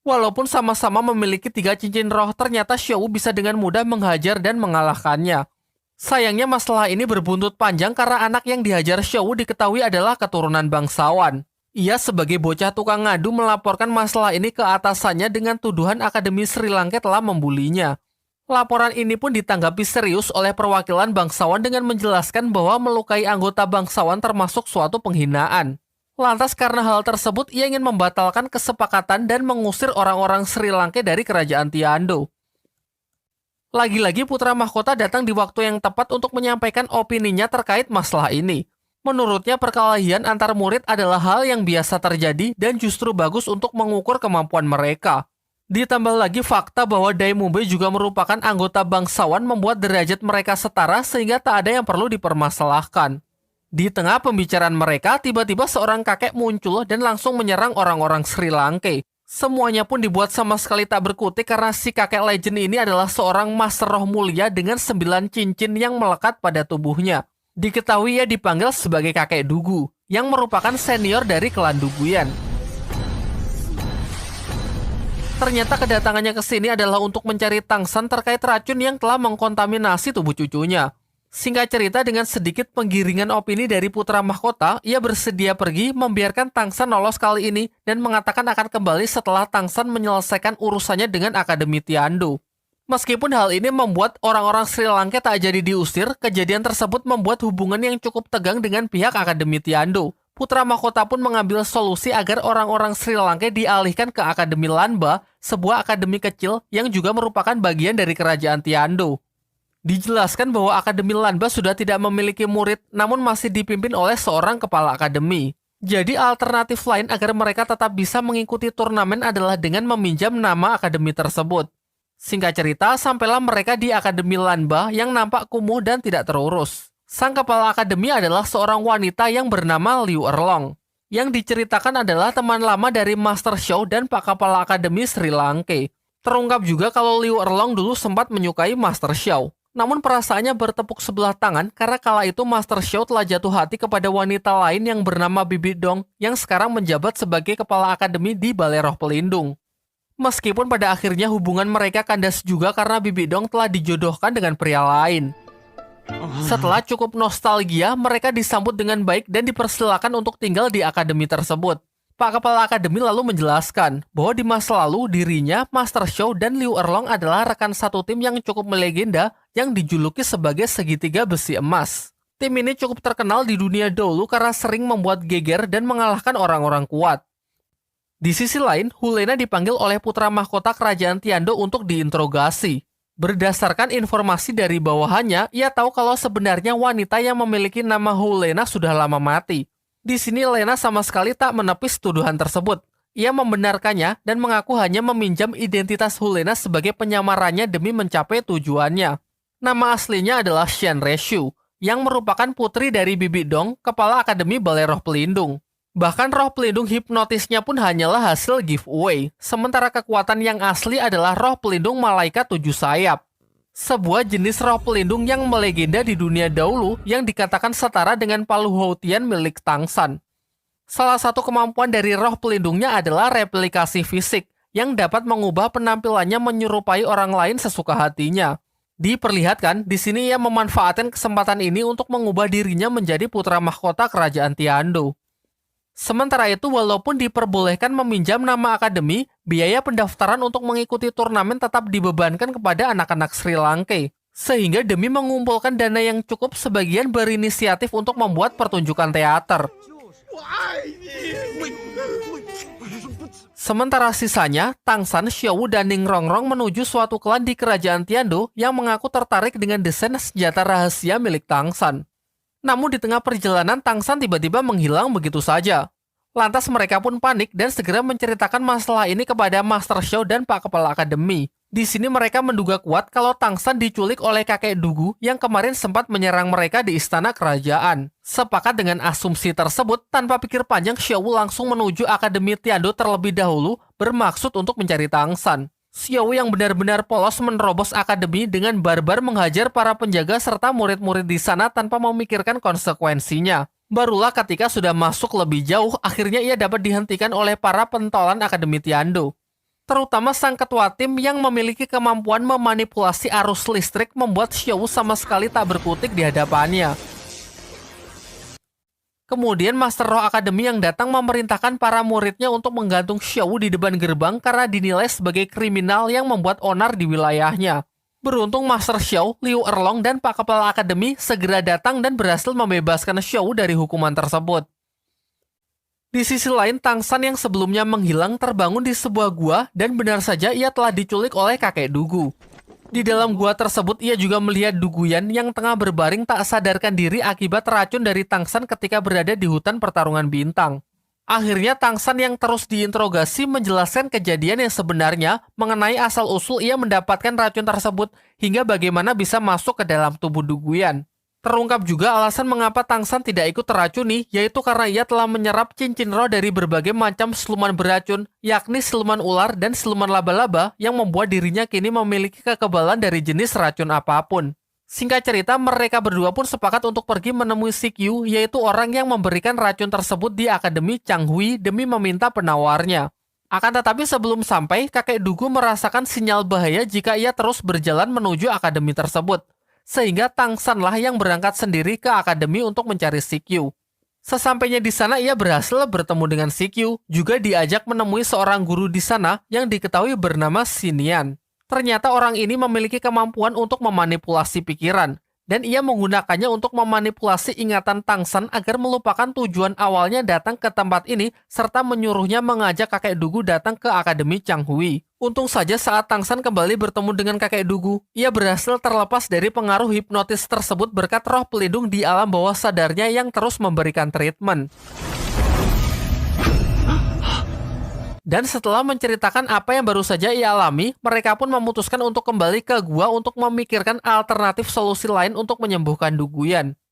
Walaupun sama-sama memiliki 3 cincin roh, ternyata Xiao bisa dengan mudah menghajar dan mengalahkannya. Sayangnya masalah ini berbuntut panjang karena anak yang dihajar Xiao diketahui adalah keturunan bangsawan. Ia sebagai bocah tukang ngadu melaporkan masalah ini ke atasannya dengan tuduhan Akademi Sri Lanka telah membulinya. Laporan ini pun ditanggapi serius oleh perwakilan bangsawan dengan menjelaskan bahwa melukai anggota bangsawan termasuk suatu penghinaan. Lantas karena hal tersebut, ia ingin membatalkan kesepakatan dan mengusir orang-orang Sri Lanka dari kerajaan Tiando. Lagi-lagi putra mahkota datang di waktu yang tepat untuk menyampaikan opininya terkait masalah ini. Menurutnya perkelahian antar murid adalah hal yang biasa terjadi dan justru bagus untuk mengukur kemampuan mereka. Ditambah lagi fakta bahwa Daimube juga merupakan anggota bangsawan membuat derajat mereka setara sehingga tak ada yang perlu dipermasalahkan. Di tengah pembicaraan mereka, tiba-tiba seorang kakek muncul dan langsung menyerang orang-orang Sri Lanka. Semuanya pun dibuat sama sekali tak berkutik karena si kakek legend ini adalah seorang master roh mulia dengan 9 cincin yang melekat pada tubuhnya. Diketahui ia dipanggil sebagai kakek Dugu, yang merupakan senior dari klan Duguyan. Ternyata kedatangannya ke sini adalah untuk mencari Tangsan terkait racun yang telah mengkontaminasi tubuh cucunya. Singkat cerita, dengan sedikit penggiringan opini dari putra mahkota, ia bersedia pergi membiarkan Tangsan lolos kali ini dan mengatakan akan kembali setelah Tangsan menyelesaikan urusannya dengan Akademi Tiando. Meskipun hal ini membuat orang-orang Sri Lanka tak jadi diusir, kejadian tersebut membuat hubungan yang cukup tegang dengan pihak Akademi Tiando. Putra mahkota pun mengambil solusi agar orang-orang Sri Lanka dialihkan ke Akademi Lanba, sebuah akademi kecil yang juga merupakan bagian dari kerajaan Tiando. Dijelaskan bahwa Akademi Lanba sudah tidak memiliki murid, namun masih dipimpin oleh seorang kepala akademi. Jadi alternatif lain agar mereka tetap bisa mengikuti turnamen adalah dengan meminjam nama akademi tersebut. Singkat cerita, sampailah mereka di Akademi Lanba yang nampak kumuh dan tidak terurus. Sang kepala akademi adalah seorang wanita yang bernama Liu Erlong. Yang diceritakan adalah teman lama dari Master Xiao dan Pak Kepala Akademi Sri Lanka. Terungkap juga kalau Liu Erlong dulu sempat menyukai Master Xiao. Namun perasaannya bertepuk sebelah tangan karena kala itu Master Xiao telah jatuh hati kepada wanita lain yang bernama Bibi Dong yang sekarang menjabat sebagai kepala akademi di Balai Roh Pelindung. Meskipun pada akhirnya hubungan mereka kandas juga karena Bibi Dong telah dijodohkan dengan pria lain. Setelah cukup nostalgia, mereka disambut dengan baik dan dipersilakan untuk tinggal di akademi tersebut. Pak Kepala Akademi lalu menjelaskan bahwa di masa lalu dirinya, Master Xiao dan Liu Erlong adalah rekan satu tim yang cukup melegenda yang dijuluki sebagai segitiga besi emas. Tim ini cukup terkenal di dunia dahulu karena sering membuat geger dan mengalahkan orang-orang kuat. Di sisi lain, Hulena dipanggil oleh putra mahkota kerajaan Tiando untuk diinterogasi. Berdasarkan informasi dari bawahannya, ia tahu kalau sebenarnya wanita yang memiliki nama Hulena sudah lama mati. Di sini Lena sama sekali tak menepis tuduhan tersebut. Ia membenarkannya dan mengaku hanya meminjam identitas Hulena sebagai penyamarannya demi mencapai tujuannya. Nama aslinya adalah Xian Reshu, yang merupakan putri dari Bibi Dong, kepala Akademi Balai Roh Pelindung. Bahkan roh pelindung hipnotisnya pun hanyalah hasil giveaway, sementara kekuatan yang asli adalah roh pelindung malaikat 7 sayap. Sebuah jenis roh pelindung yang melegenda di dunia dahulu yang dikatakan setara dengan palu Houtian milik Tangsan. Salah satu kemampuan dari roh pelindungnya adalah replikasi fisik yang dapat mengubah penampilannya menyerupai orang lain sesuka hatinya. Diperlihatkan, di sini ia memanfaatkan kesempatan ini untuk mengubah dirinya menjadi putra mahkota kerajaan Tiando. Sementara itu, walaupun diperbolehkan meminjam nama akademi, biaya pendaftaran untuk mengikuti turnamen tetap dibebankan kepada anak-anak Sri Lanka. Sehingga demi mengumpulkan dana yang cukup, sebagian berinisiatif untuk membuat pertunjukan teater. Sementara sisanya, Tangsan, Xiao, dan Ning Rongrong menuju suatu klan di kerajaan Tiando yang mengaku tertarik dengan desain senjata rahasia milik Tangsan. Namun di tengah perjalanan, Tangsan tiba-tiba menghilang begitu saja. Lantas mereka pun panik dan segera menceritakan masalah ini kepada Master Xiao dan Pak Kepala Akademi. Di sini mereka menduga kuat kalau Tangsan diculik oleh kakek Dugu yang kemarin sempat menyerang mereka di istana kerajaan. Sepakat dengan asumsi tersebut, tanpa pikir panjang Xiao langsung menuju Akademi Tiando terlebih dahulu bermaksud untuk mencari Tangsan. Xiao yang benar-benar polos menerobos akademi dengan barbar menghajar para penjaga serta murid-murid di sana tanpa memikirkan konsekuensinya. Barulah ketika sudah masuk lebih jauh, akhirnya ia dapat dihentikan oleh para pentolan Akademi Tiando. Terutama sang ketua tim yang memiliki kemampuan memanipulasi arus listrik membuat Xiao sama sekali tak berkutik di hadapannya. Kemudian Master Roh Akademi yang datang memerintahkan para muridnya untuk menggantung Xiao di depan gerbang karena dinilai sebagai kriminal yang membuat onar di wilayahnya. Beruntung Master Xiao, Liu Erlong, dan Pak Kepala Akademi segera datang dan berhasil membebaskan Xiao dari hukuman tersebut. Di sisi lain, Tang San yang sebelumnya menghilang terbangun di sebuah gua dan benar saja ia telah diculik oleh kakek Dugu. Di dalam gua tersebut, ia juga melihat Duguyan yang tengah berbaring tak sadarkan diri akibat racun dari Tang San ketika berada di hutan pertarungan bintang. Akhirnya Tang San yang terus diinterogasi menjelaskan kejadian yang sebenarnya mengenai asal-usul ia mendapatkan racun tersebut hingga bagaimana bisa masuk ke dalam tubuh Duguyan. Terungkap juga alasan mengapa Tang San tidak ikut teracuni, yaitu karena ia telah menyerap cincin roh dari berbagai macam siluman beracun, yakni siluman ular dan siluman laba-laba yang membuat dirinya kini memiliki kekebalan dari jenis racun apapun. Singkat cerita, mereka berdua pun sepakat untuk pergi menemui Sikyu, yaitu orang yang memberikan racun tersebut di Akademi Changhui demi meminta penawarnya. Akan tetapi sebelum sampai, kakek Dugu merasakan sinyal bahaya jika ia terus berjalan menuju akademi tersebut. Sehingga Tang San lah yang berangkat sendiri ke akademi untuk mencari Sikyu. Sesampainya di sana ia berhasil bertemu dengan Sikyu, juga diajak menemui seorang guru di sana yang diketahui bernama Xinian. Ternyata orang ini memiliki kemampuan untuk memanipulasi pikiran, dan ia menggunakannya untuk memanipulasi ingatan Tang San agar melupakan tujuan awalnya datang ke tempat ini, serta menyuruhnya mengajak kakek Dugu datang ke Akademi Changhui. Untung saja saat Tang San kembali bertemu dengan kakek Dugu, ia berhasil terlepas dari pengaruh hipnotis tersebut berkat roh pelindung di alam bawah sadarnya yang terus memberikan treatment. Dan setelah menceritakan apa yang baru saja ia alami, mereka pun memutuskan untuk kembali ke gua untuk memikirkan alternatif solusi lain untuk menyembuhkan Duguyan.